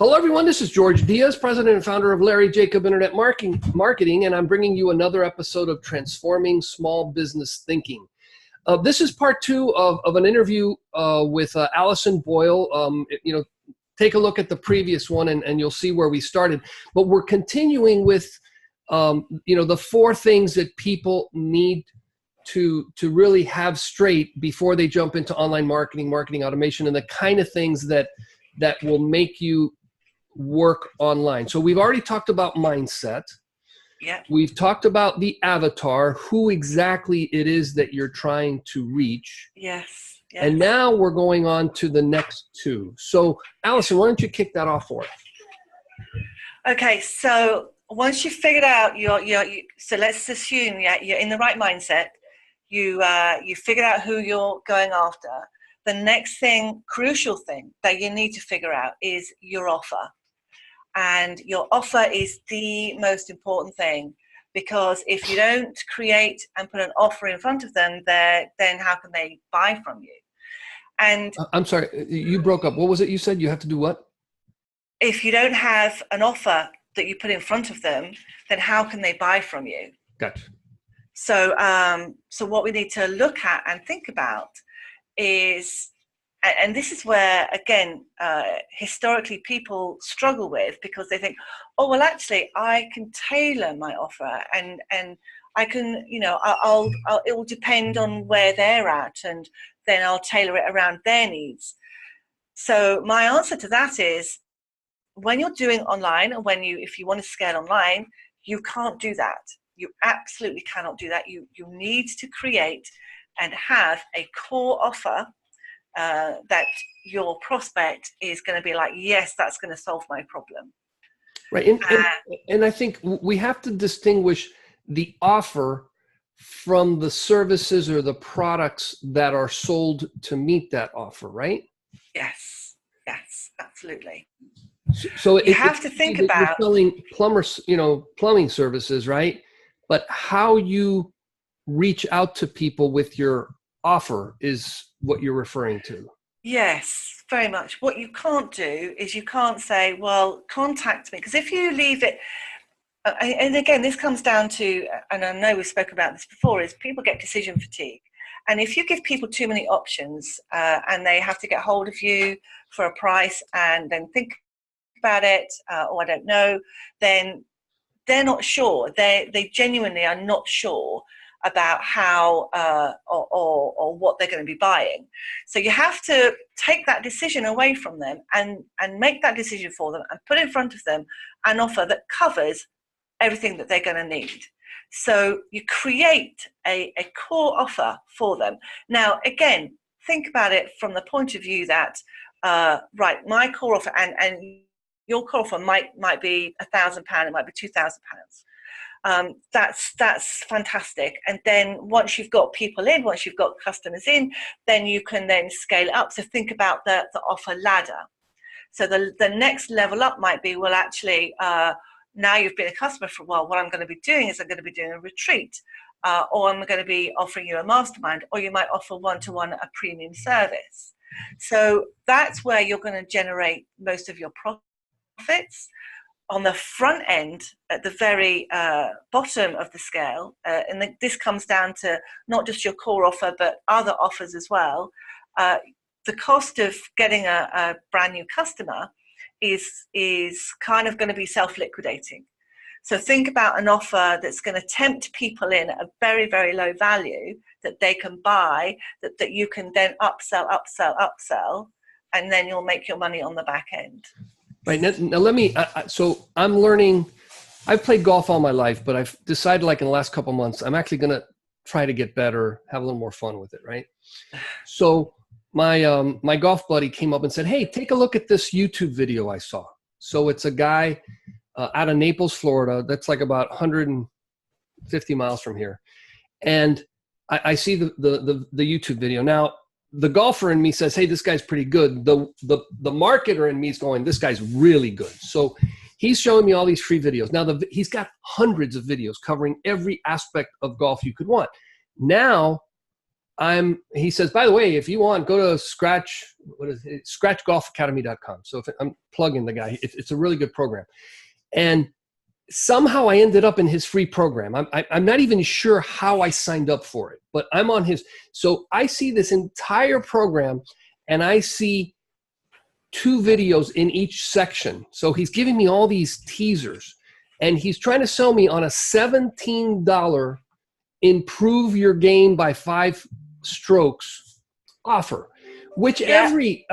Hello, everyone. This is Jorge Diaz, president and founder of Larry Jacob Internet Marketing, and I'm bringing you another episode of Transforming Small Business Thinking. This is part two of an interview with Alison Boyle. Take a look at the previous one, and you'll see where we started. But we're continuing with, the four things that people need to really have straight before they jump into online marketing, marketing automation, and the kind of things that will make you work online. So we've already talked about mindset. Yeah. We've talked about the avatar, who exactly it is that you're trying to reach. Yes. And now we're going on to the next two. So Alison, why don't you kick that off for us? Okay. So once you've figured out so let's assume you're in the right mindset. You figured out who you're going after. The next thing, crucial thing that you need to figure out is your offer. And your offer is the most important thing, because if you don't create and put an offer in front of them, then how can they buy from you? And I'm sorry, you broke up. What was it you said? You have to do what? If you don't have an offer that you put in front of them, then how can they buy from you? Gotcha. So, so what we need to look at and think about is, and this is where, again, historically people struggle with, because they think, oh, well, actually, I can tailor my offer and I can, it will depend on where they're at, and then I'll tailor it around their needs. So my answer to that is, when you're doing online, and if you want to scale online, you can't do that. You absolutely cannot do that. You need to create and have a core offer that your prospect is going to be like, yes, that's going to solve my problem. Right. And I think we have to distinguish the offer from the services or the products that are sold to meet that offer, right? Yes, absolutely. So you have to think about selling plumbing services, right? But how you reach out to people with your offer is what you're referring to. Yes, very much. What you can't do is you can't say, well, contact me. Because if you leave it, and again, this comes down to, and I know we've spoken about this before, is people get decision fatigue. And if you give people too many options and they have to get hold of you for a price and then think about it, or I don't know, then they're not sure. They genuinely are not sure about how or what they're going to be buying. So you have to take that decision away from them and make that decision for them and put in front of them an offer that covers everything that they're going to need. So you create a core offer for them. Now, again, think about it from the point of view that, right, my core offer and your core offer might be £1,000, it might be £2,000. That's fantastic. And then once you've got people in, once you've got customers in, then you can then scale it up. So think about the offer ladder. So the next level up might be, well, actually, now you've been a customer for a while, what I'm going to be doing is I'm going to be doing a retreat, or I'm going to be offering you a mastermind, or you might offer one-to-one a premium service. So that's where you're going to generate most of your profits. On the front end, at the very bottom of the scale, and this comes down to not just your core offer, but other offers as well, the cost of getting a brand new customer is kind of going to be self-liquidating. So think about an offer that's going to tempt people in at a very, very low value that they can buy, that you can then upsell, and then you'll make your money on the back end. Right. Now let me, so I'm learning, I've played golf all my life, but I've decided like in the last couple of months, I'm actually going to try to get better, have a little more fun with it. Right. So my golf buddy came up and said, hey, take a look at this YouTube video I saw. So it's a guy out of Naples, Florida. That's like about 150 miles from here. And I see the YouTube video. Now, the golfer in me says, hey, this guy's pretty good. The marketer in me is going, this guy's really good. So he's showing me all these free videos. Now, he's got hundreds of videos covering every aspect of golf you could want. Now, he says, by the way, if you want, go to scratchgolfacademy.com. So if I'm plugging the guy, it's a really good program. And somehow I ended up in his free program. I'm not even sure how I signed up for it, but I'm on his. So I see this entire program and I see 2 videos in each section. So he's giving me all these teasers and he's trying to sell me on a $17 improve your game by 5 strokes offer, which every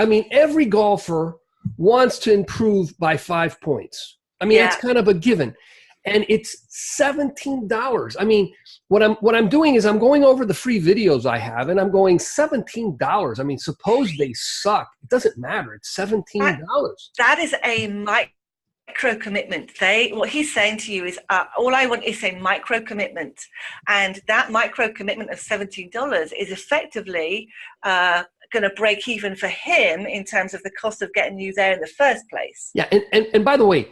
golfer wants to improve by 5 points. I mean, it's kind of a given. And it's $17. I mean, what I'm doing is I'm going over the free videos I have and I'm going $17. I mean, suppose they suck. It doesn't matter. It's $17. That is a micro commitment. What he's saying to you is all I want is a micro commitment, and that micro commitment of $17 is effectively going to break even for him in terms of the cost of getting you there in the first place. Yeah, and by the way,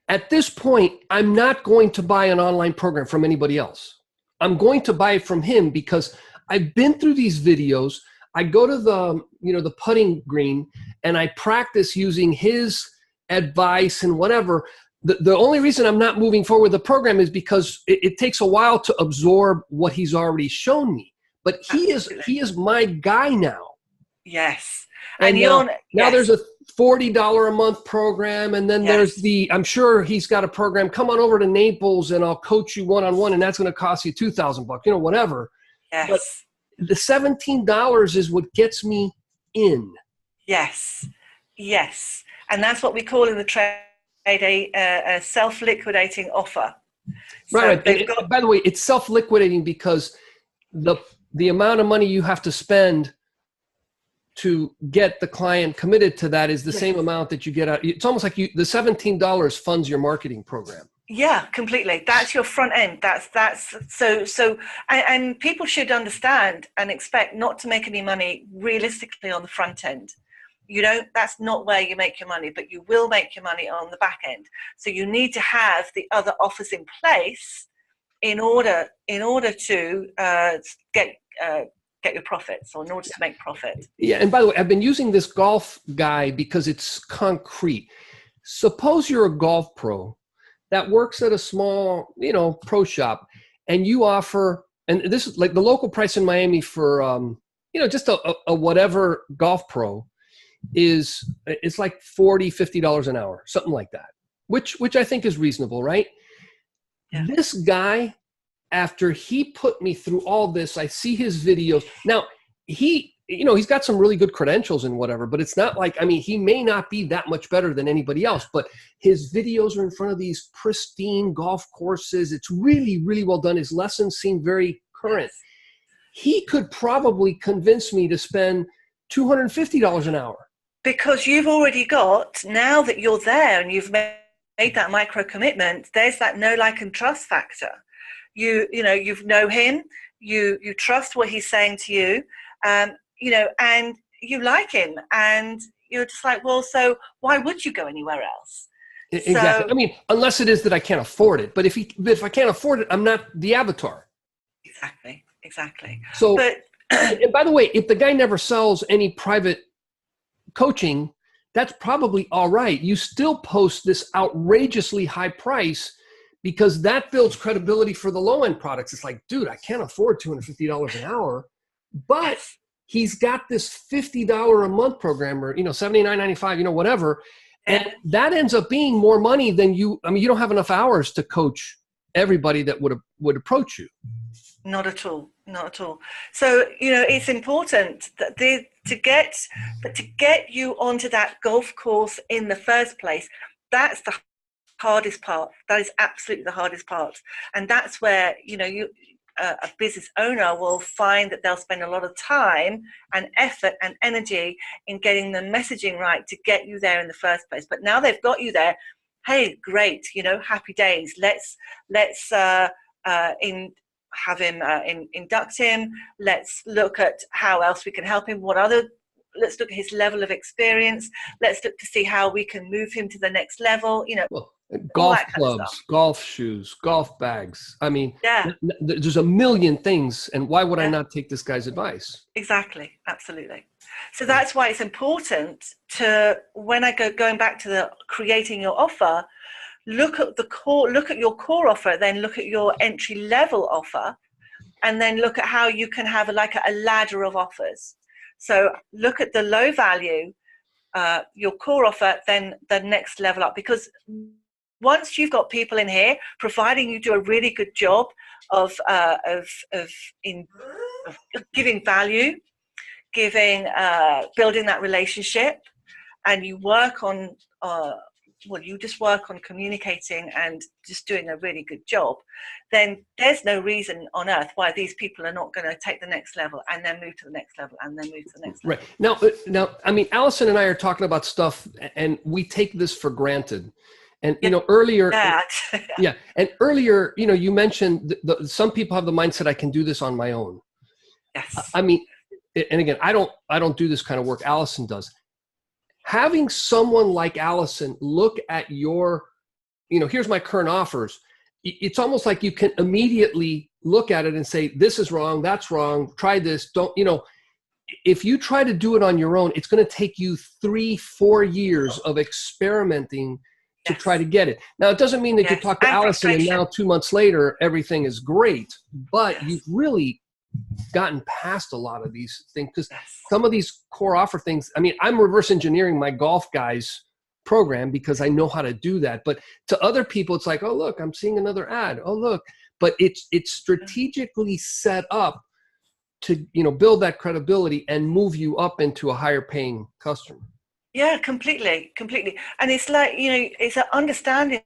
at this point, I'm not going to buy an online program from anybody else. I'm going to buy it from him because I've been through these videos. I go to the putting green and I practice using his advice and whatever. The only reason I'm not moving forward with the program is because it takes a while to absorb what he's already shown me. He is my guy now. Yes. And now there's a $40 a month program. And then there's I'm sure he's got a program. Come on over to Naples and I'll coach you one-on-one. And that's going to cost you $2,000, whatever. Yes. But the $17 is what gets me in. Yes. Yes. And that's what we call in the trade a self-liquidating offer. So right. And by the way, it's self-liquidating because the amount of money you have to spend to get the client committed to that is the same amount that you get out. It's almost like the $17 funds your marketing program. Yeah, completely. That's your front end. That's so and people should understand and expect not to make any money realistically on the front end. That's not where you make your money, but you will make your money on the back end. So you need to have the other offers in place in order to get your profits, or in order to make profit. Yeah, and by the way, I've been using this golf guy because it's concrete. Suppose you're a golf pro that works at a small, pro shop, and you offer, and this is like the local price in Miami for, just a whatever golf pro it's like $40, $50 an hour, something like that, which I think is reasonable, right? Yeah. This guy, after he put me through all this, I see his videos. Now, he's got some really good credentials and whatever, but it's not like, he may not be that much better than anybody else, but his videos are in front of these pristine golf courses. It's really, really well done. His lessons seem very current. He could probably convince me to spend $250 an hour. Because you've already got, now that you're there and you've made that micro commitment, there's that know, like, and trust factor. You know him, you trust what he's saying to you, and you like him, and you're just like, well, so why would you go anywhere else? Exactly. So, unless it is that I can't afford it, but if I can't afford it, I'm not the avatar. Exactly. So, and by the way, if the guy never sells any private coaching, that's probably all right. You still post this outrageously high price because that builds credibility for the low-end products. It's like, dude, I can't afford $250 an hour, but he's got this $50 a month program, or $79.95, whatever, and that ends up being more money than you. You don't have enough hours to coach everybody that would approach you. Not at all. So it's important that to get you onto that golf course in the first place. That's the hardest part. That is absolutely the hardest part, and that's where a business owner will find that they'll spend a lot of time and effort and energy in getting the messaging right to get you there in the first place. But now they've got you there. Hey, great! Happy days. Let's have him induct him. Let's look at how else we can help him. Let's look at his level of experience. Let's look to see how we can move him to the next level. Well, all Golf that kind of clubs, stuff. golf shoes, golf bags. I mean, Yeah, there's a million things. And why would I yeah, not take this guy's advice? exactly, absolutely. So Yeah. that's why it's important to, when I going back to the creating your offer, look at the core, look at your core offer, then look at your entry level offer, and then look at how you can have like a ladder of offers. So look at the low value, your core offer, then the next level up. Because once you've got people in here, providing you do a really good job of giving value, building that relationship, and you work on you just work on communicating and just doing a really good job, then there's no reason on earth why these people are not going to take the next level and then move to the next level and then move to the next level. Right. Now, I mean, Alison and I are talking about stuff and we take this for granted. And, earlier, yeah. And earlier, you mentioned some people have the mindset, I can do this on my own. Yes. I mean, and again, I don't do this kind of work. Alison does. Having someone like Alison look at your, here's my current offers. It's almost like you can immediately look at it and say, this is wrong, that's wrong, try this. If you try to do it on your own, it's going to take you 3-4 years of experimenting to try to get it. Now, it doesn't mean that you talk to Alison and now 2 months later, everything is great, but you've really gotten past a lot of these things because some of these core offer things, I mean, I'm reverse engineering my golf guys program because I know how to do that. But to other people, it's like, oh, look, I'm seeing another ad. Oh, look. But it's strategically set up to, build that credibility and move you up into a higher paying customer. Yeah, completely. And it's like, it's an understanding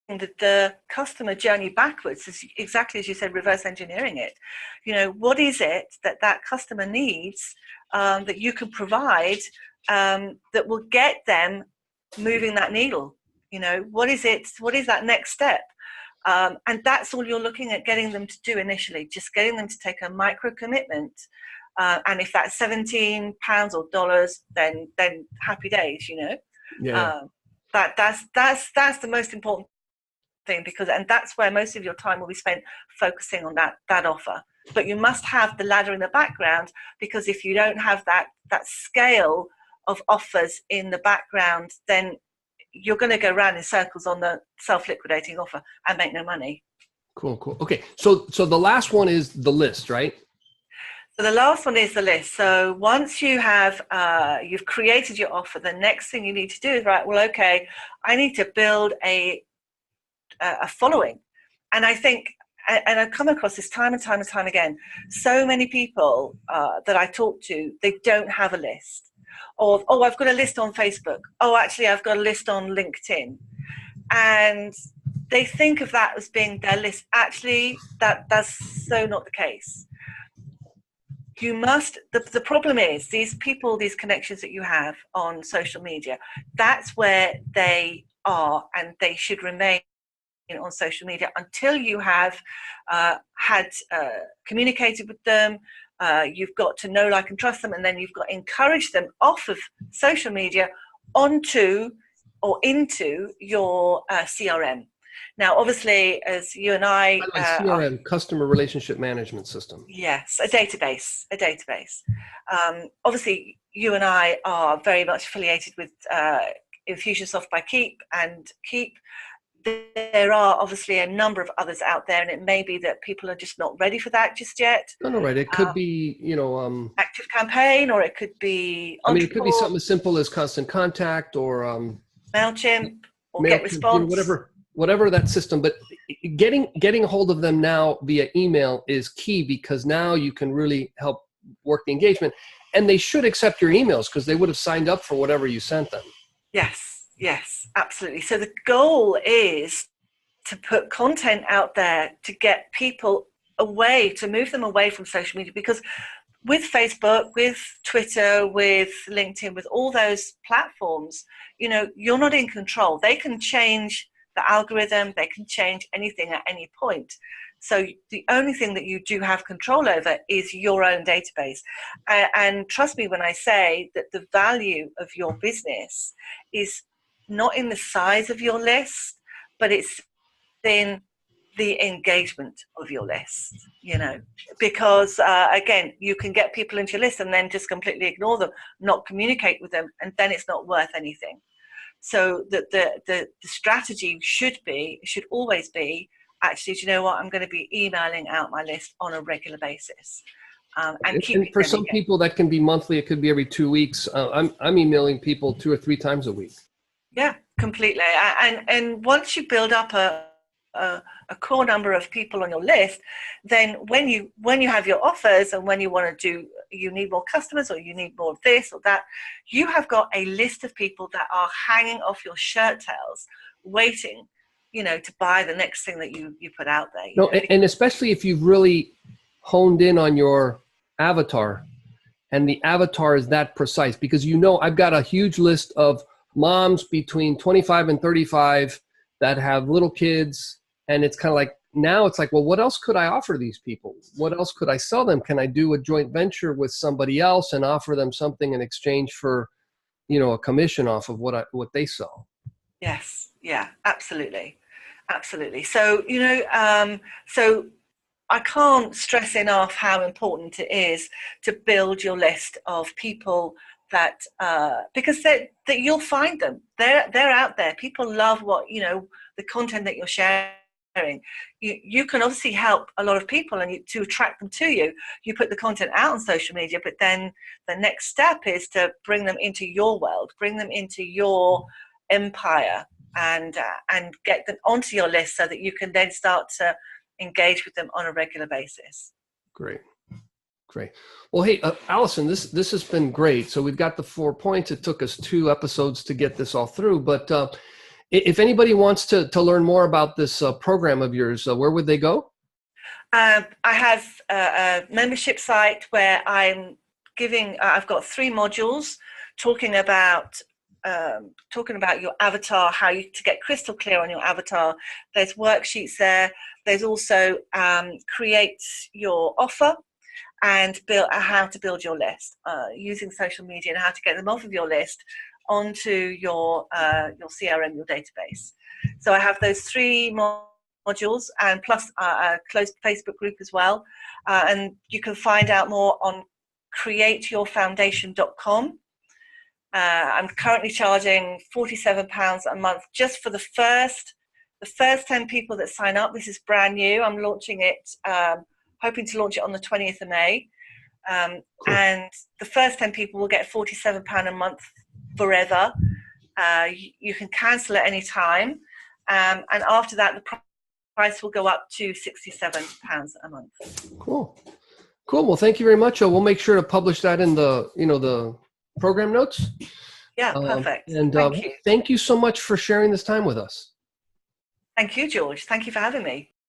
the customer journey backwards, is exactly as you said, reverse engineering it. What is it that customer needs that you can provide that will get them moving that needle? What is that next step? And that's all you're looking at getting them to do initially, just getting them to take a micro commitment. And if that's £17 or dollars, then happy days, Yeah. That's the most important thing, and that's where most of your time will be spent focusing on that offer. But you must have the ladder in the background, because if you don't have that scale of offers in the background, then you're going to go around in circles on the self-liquidating offer and make no money. Cool. Okay. So the last one is the list, right? So the last one is the list. So once you have, you've created your offer, the next thing you need to do is, right, well, okay, I need to build a following. And I think, and I've come across this time and time again, so many people that I talk to, they don't have a list. Or, oh, I've got a list on Facebook. Oh, actually, I've got a list on LinkedIn. And they think of that as being their list. Actually, that's so not the case. You must, the problem is these people, these connections that you have on social media, that's where they are, and they should remain on social media until you have communicated with them. You've got to know, like, and trust them, and then you've got to encourage them off of social media onto or into your CRM. Now, obviously, as you and I, CRM, customer relationship management system. Yes, a database. Obviously, you and I are very much affiliated with Infusionsoft by Keep, and Keep. There are obviously a number of others out there, and it may be that people are just not ready for that just yet. No, right. It could be, Active Campaign, or it could be. It could be something as simple as Constant Contact or MailChimp or GetResponse. Whatever that system. But getting a hold of them now via email is key, because now you can really help work the engagement, and they should accept your emails because they would have signed up for whatever you sent them. Yes, absolutely. So the goal is to put content out there to get people away, to move them away from social media, because with Facebook, with Twitter, with LinkedIn, with all those platforms, you're not in control. They can change the algorithm, they can change anything at any point. So the only thing that you do have control over is your own database. And trust me when I say that the value of your business is not in the size of your list, but it's in the engagement of your list, you know, because again, you can get people into your list and then just completely ignore them, not communicate with them, and then it's not worth anything. So the strategy should always be, actually, do you know what, I'm going to be emailing out my list on a regular basis. And for some people that can be monthly, it could be every 2 weeks. I'm emailing people 2 or 3 times a week. Yeah, completely. And once you build up a core number of people on your list, then when you have your offers and when you want to you need more customers or you need more of this or that, you have got a list of people that are hanging off your shirt tails, waiting, you know, to buy the next thing that you put out there. No, and especially if you've really honed in on your avatar, and the avatar is that precise, because, you know, I've got a huge list of moms between 25 and 35 that have little kids, and it's kind of like, now it's like, well, what else could I offer these people? What else could I sell them? Can I do a joint venture with somebody else and offer them something in exchange for, you know, a commission off of what they sell? Yes. Yeah, absolutely. Absolutely. So, you know, so I can't stress enough how important it is to build your list of people that, because that you'll find them. They're out there. People love what, you know, the content that you're sharing. You can obviously help a lot of people, and to attract them to you, you put the content out on social media, but then the next step is to bring them into your world, bring them into your empire, and get them onto your list so that you can then start to engage with them on a regular basis. Great. Well, hey, Alison, this has been great. So we've got the 4 points. It took us 2 episodes to get this all through, but if anybody wants to learn more about this program of yours, where would they go? I have a membership site where I've got 3 modules talking about your avatar, how to get crystal clear on your avatar. There's worksheets there. There's also create your offer and how to build your list using social media, and how to get them off of your list onto your CRM, your database. So I have those 3 modules, and plus a closed Facebook group as well. And you can find out more on createyourfoundation.com. I'm currently charging £47 a month just for the first 10 people that sign up. This is brand new. I'm launching it, hoping to launch it on the 20th of May. Cool. And the first 10 people will get £47 a month forever. You can cancel at any time. And after that, the price will go up to £67 a month. Cool. Well, thank you very much. We'll make sure to publish that in the program notes. Yeah, perfect. And thank you so much for sharing this time with us. Thank you, George. Thank you for having me.